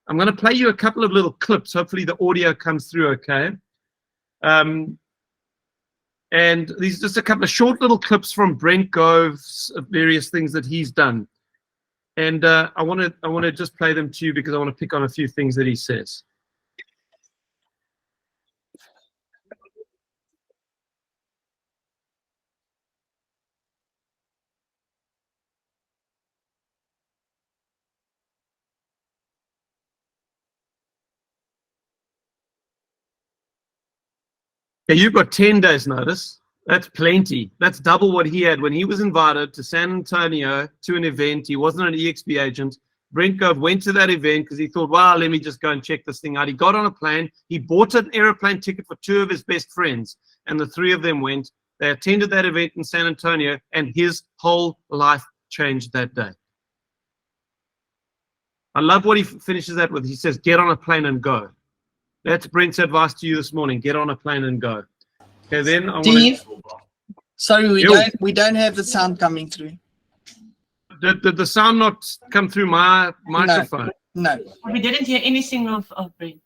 Speaker 1: I'm going to play you a couple of little clips. Hopefully the audio comes through okay. And these are just a couple of short little clips from Brent Gove's various things that he's done. And I want to just play them to you because I want to pick on a few things that he says. Okay, you've got 10 days notice. That's plenty. That's double what he had when he was invited to San Antonio to an event. He wasn't an EXP agent. Brent Gove went to that event because he thought, wow, let me just go and check this thing out. He got on a plane. He bought an airplane ticket for 2 of his best friends, and the 3 of them went. They attended that event in San Antonio, and his whole life changed that day. I love what he finishes that with. He says, get on a plane and go. That's Brent's advice to you this morning. Get on a plane and go. Okay, then I
Speaker 3: Steve, sorry,
Speaker 1: Yo.
Speaker 3: we don't have the sound coming through.
Speaker 1: Did the sound not come through my microphone?
Speaker 3: No.
Speaker 21: We didn't hear anything of Brent.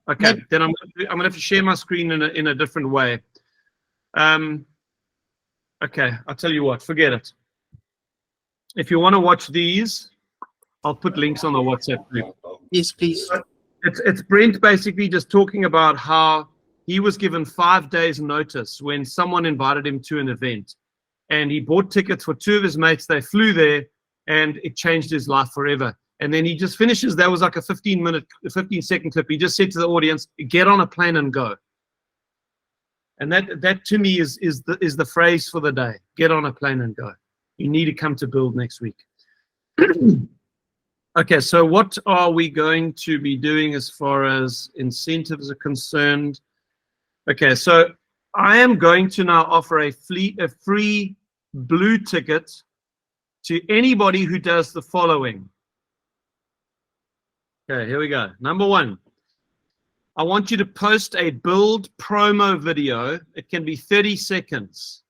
Speaker 1: Okay, then I'm gonna have to share my screen in a different way. Okay, I'll tell you what, forget it. If you want to watch these, I'll put links on the WhatsApp group.
Speaker 3: Yes, please.
Speaker 1: It's Brent basically just talking about how he was given 5 days notice when someone invited him to an event, and he bought tickets for 2 of his mates. They flew there, and it changed his life forever. And then he just finishes. That was like a 15-second clip. He just said to the audience, "Get on a plane and go." And that to me is the phrase for the day. Get on a plane and go. You need to come to Build next week. Okay, so what are we going to be doing as far as incentives are concerned? Okay, so I am going to now offer a free blue ticket to anybody who does the following. Okay, here we go. Number 1, I want you to post a Build promo video. It can be 30 seconds.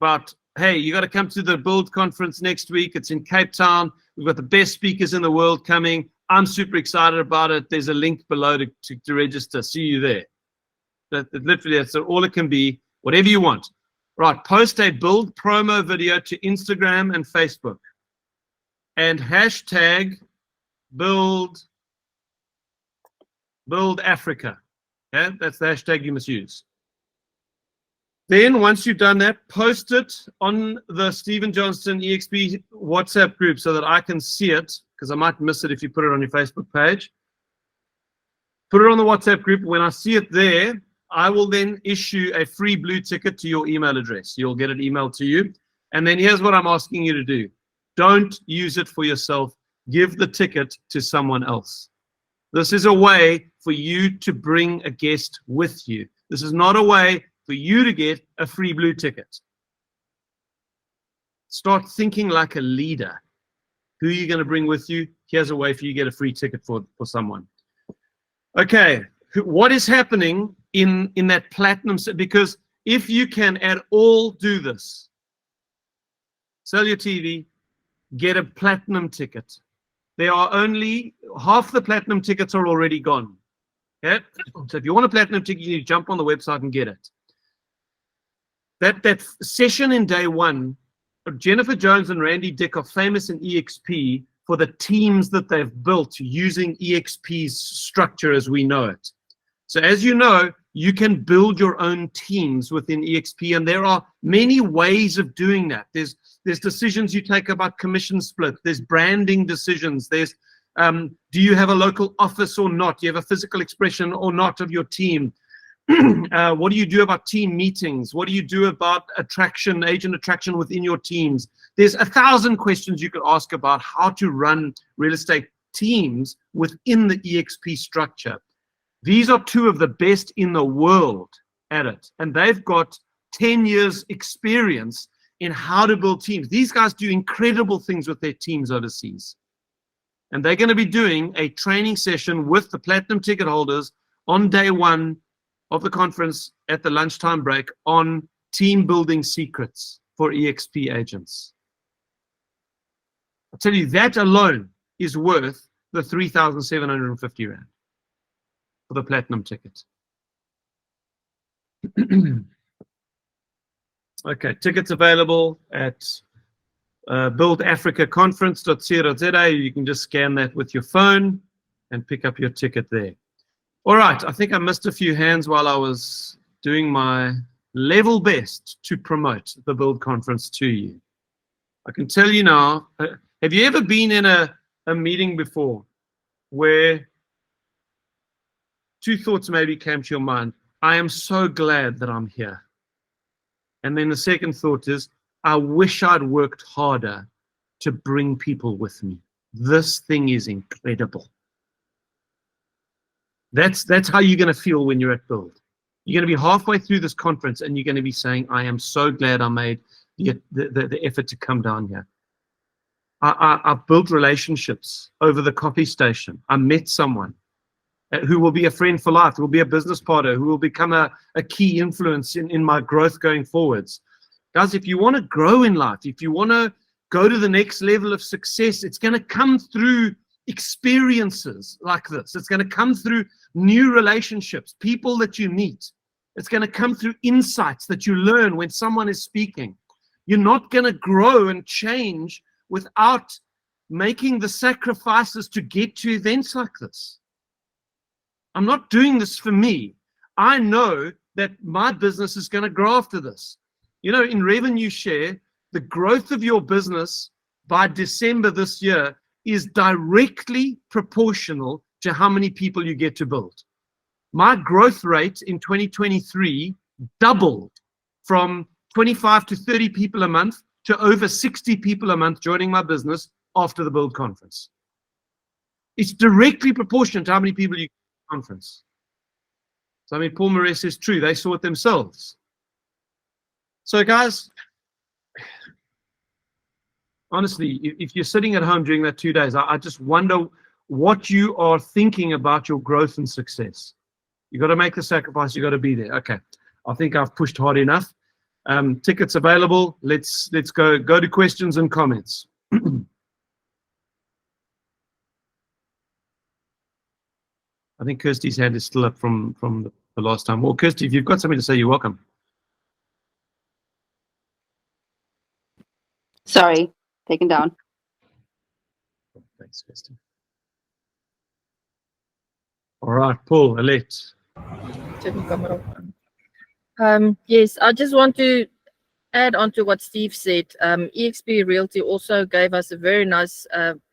Speaker 1: But hey, you got to come to the Build conference next week. It's in Cape Town. We've got the best speakers in the world coming. I'm super excited about it. There's a link below to register. See you there. Literally, that's all it can be. Whatever you want. Right, post a Build promo video to Instagram and Facebook. And hashtag Build Africa. Okay, that's the hashtag you must use. Then once you've done that, post it on the Stephen Johnston EXP WhatsApp group so that I can see it, because I might miss it if you put it on your Facebook page. Put it on the WhatsApp group. When I see it there, I will then issue a free blue ticket to your email address. You'll get it emailed to you. And then here's what I'm asking you to do. Don't use it for yourself. Give the ticket to someone else. This is a way for you to bring a guest with you. This is not a way for you to get a free blue ticket. Start thinking like a leader. Who are you going to bring with you? Here's a way for you to get a free ticket for someone. Okay, what is happening in that platinum set? Because if you can at all do this, sell your TV, get a platinum ticket. There are only half the platinum tickets are already gone. Okay, so if you want a platinum ticket, you need to jump on the website and get it. That session in day one, Jennifer Jones and Randy Dick are famous in EXP for the teams that they've built using EXP's structure as we know it. So as you know, you can build your own teams within EXP, and there are many ways of doing that. There's decisions you take about commission split. There's branding decisions. There's do you have a local office or not? Do you have a physical expression or not of your team? What do you do about team meetings? What do you do about attraction, agent attraction within your teams? There's 1,000 questions you could ask about how to run real estate teams within the EXP structure. These are two of the best in the world at it, and they've got 10 years experience in how to build teams. These guys do incredible things with their teams overseas, and they're going to be doing a training session with the platinum ticket holders on day one of the conference at the lunchtime break on team building secrets for EXP agents. I tell you, that alone is worth the 3,750 Rand for the platinum ticket. Okay, tickets available at buildafricaconference.co.za. You can just scan that with your phone and pick up your ticket there. All right, I think I missed a few hands while I was doing my level best to promote the Build Conference to you. I can tell you now, have you ever been in a meeting before where two thoughts maybe came to your mind? I am so glad that I'm here. And then the second thought is, I wish I'd worked harder to bring people with me. This thing is incredible. That's how you're going to feel when you're at Build. You're going to be halfway through this conference and you're going to be saying, I am so glad I made the effort to come down here. I built relationships over the coffee station. I met someone who will be a friend for life, who will be a business partner, who will become a key influence in my growth going forwards. Guys, if you want to grow in life, if you want to go to the next level of success, it's going to come through experiences like this. It's going to come through new relationships, people that you meet. It's going to come through insights that you learn when someone is speaking. You're not going to grow and change without making the sacrifices to get to events like this. I'm not doing this for me. I know that my business is going to grow after this. You know, in revenue share, the growth of your business by December this year is directly proportional to how many people you get to build. My growth rate in 2023 doubled from 25 to 30 people a month to over 60 people a month joining my business after the Build Conference. It's directly proportional to how many people you get to the conference. So, I mean, Paul Moret says true. They saw it themselves. So, guys, honestly, if you're sitting at home during that 2 days, I just wonder what you are thinking about your growth and success. You got to make the sacrifice. You got to be there. Okay, I think I've pushed hard enough. Tickets available. Let's go to questions and comments. I think Kirsty's hand is still up from the last time. Well, Kirsty, if you've got something to say, you're welcome.
Speaker 23: Sorry, taken down.
Speaker 1: Thanks, Kirsty. All right, Paul, Alette.
Speaker 13: Yes, I just want to add on to what Steve said. EXP Realty also gave us a very nice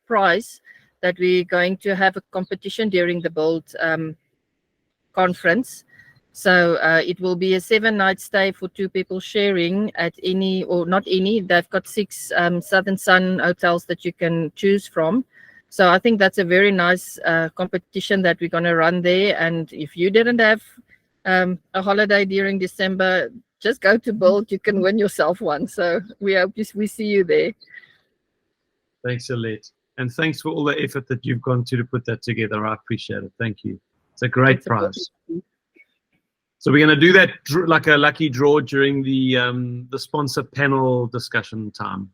Speaker 13: prize that we're going to have a competition during the Build conference. So it will be a 7-night stay for 2 people sharing at any, or not any, they've got 6 Southern Sun hotels that you can choose from. So I think that's a very nice competition that we're going to run there. And if you didn't have a holiday during December, just go to Build, you can win yourself one. So we hope we see you there.
Speaker 1: Thanks, Alette. And thanks for all the effort that you've gone to put that together. I appreciate it. Thank you. It's a great prize. So we're going to do that like a lucky draw during the sponsor panel discussion time.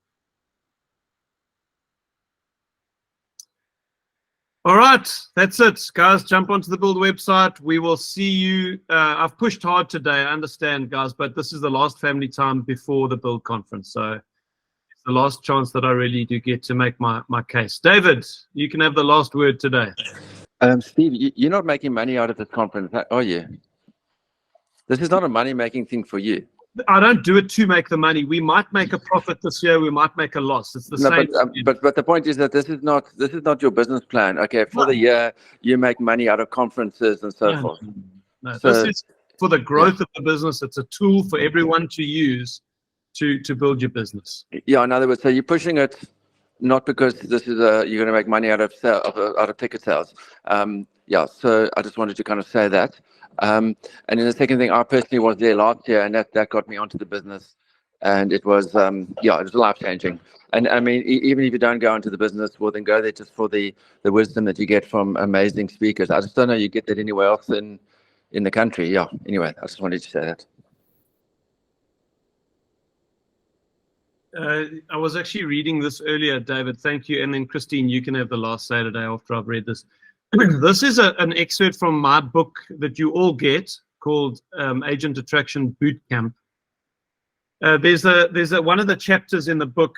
Speaker 1: All right, that's it, guys. Jump onto the Build website. We will see you. I've pushed hard today, I understand, guys, but this is the last family time before the Build conference. So it's the last chance that I really do get to make my case. David, you can have the last word today.
Speaker 4: Steve, you're not making money out of this conference, are you? This is not a money-making thing for you.
Speaker 1: I don't do it to make the money. We might make a profit this year. We might make a loss. It's the same.
Speaker 4: But the point is that this is not your business plan. Okay, for the year you make money out of conferences and so forth.
Speaker 1: No,
Speaker 4: So-
Speaker 1: this is for the growth of the business. It's a tool for everyone to use to build your business.
Speaker 4: Yeah, in other words, so you're pushing it not because this is you're going to make money out of ticket sales. Yeah, so I just wanted to kind of say that. And then the second thing, I personally was there last year, and that got me onto the business, and it was yeah, it was life changing. And I mean, even if you don't go into the business, well, then go there just for the wisdom that you get from amazing speakers. I just don't know you get that anywhere else in the country. Yeah. Anyway, I just wanted to say that.
Speaker 1: I was actually reading this earlier, David. Thank you. And then Christine, you can have the last say today after I've read this. This is an excerpt from my book that you all get called Agent Attraction Bootcamp. There's one of the chapters in the book.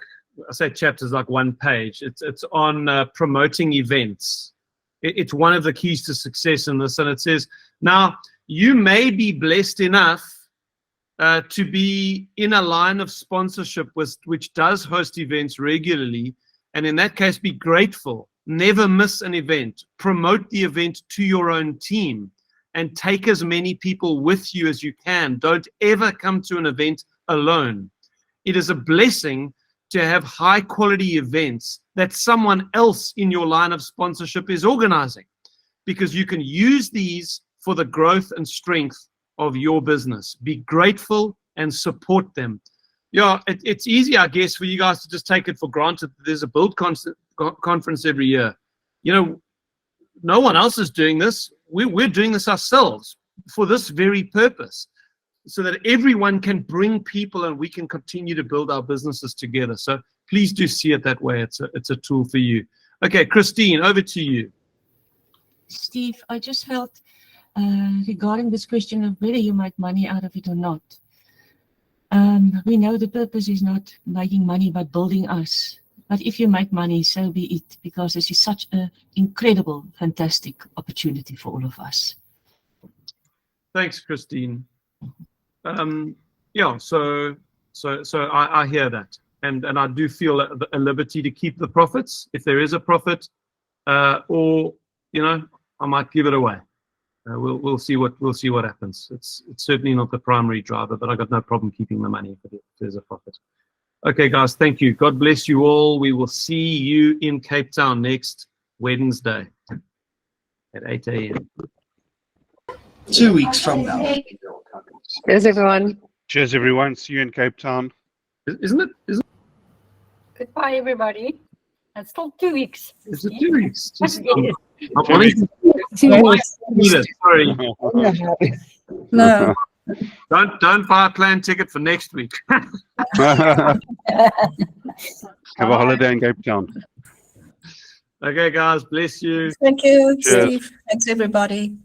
Speaker 1: I say chapters like one page. It's on promoting events. It's one of the keys to success in this, and it says, now you may be blessed enough to be in a line of sponsorship which does host events regularly, and in that case be grateful. Never miss an event. Promote the event to your own team and take as many people with you as you can. Don't ever come to an event alone. It is a blessing to have high quality events that someone else in your line of sponsorship is organizing, because you can use these for the growth and strength of your business. Be grateful and support them. Yeah, it's easy, I guess, for you guys to just take it for granted that there's a Build conference every year. You know, no one else is doing this. We're doing this ourselves for this very purpose, so that everyone can bring people and we can continue to build our businesses together. So please do see it that way. It's a tool for you. Okay, Christine, over to you.
Speaker 21: Steve, I just felt regarding this question of whether you make money out of it or not. We know the purpose is not making money but building us. But if you make money, so be it, because this is such an incredible, fantastic opportunity for all of us.
Speaker 1: Thanks, Christine. Yeah, so I hear that, and I do feel a liberty to keep the profits if there is a profit, or you know, I might give it away. We'll see what happens. It's certainly not the primary driver, but I got no problem keeping the money if there's a profit. Okay, guys, thank you. God bless you all. We will see you in Cape Town next Wednesday at 8 a.m.
Speaker 3: 2 weeks from now.
Speaker 16: Cheers, everyone.
Speaker 2: Cheers, everyone. See you in Cape Town.
Speaker 1: Isn't it?
Speaker 17: Goodbye, everybody. It's still 2 weeks.
Speaker 1: Is it 2 weeks? Just,
Speaker 17: Yes.
Speaker 1: I'm wanting to sorry.
Speaker 3: No.
Speaker 1: Don't buy a plane ticket for next week.
Speaker 2: Have a holiday in Cape Town.
Speaker 1: Okay, guys, bless you.
Speaker 3: Thank you,
Speaker 2: Cheers.
Speaker 3: Steve. Thanks, everybody.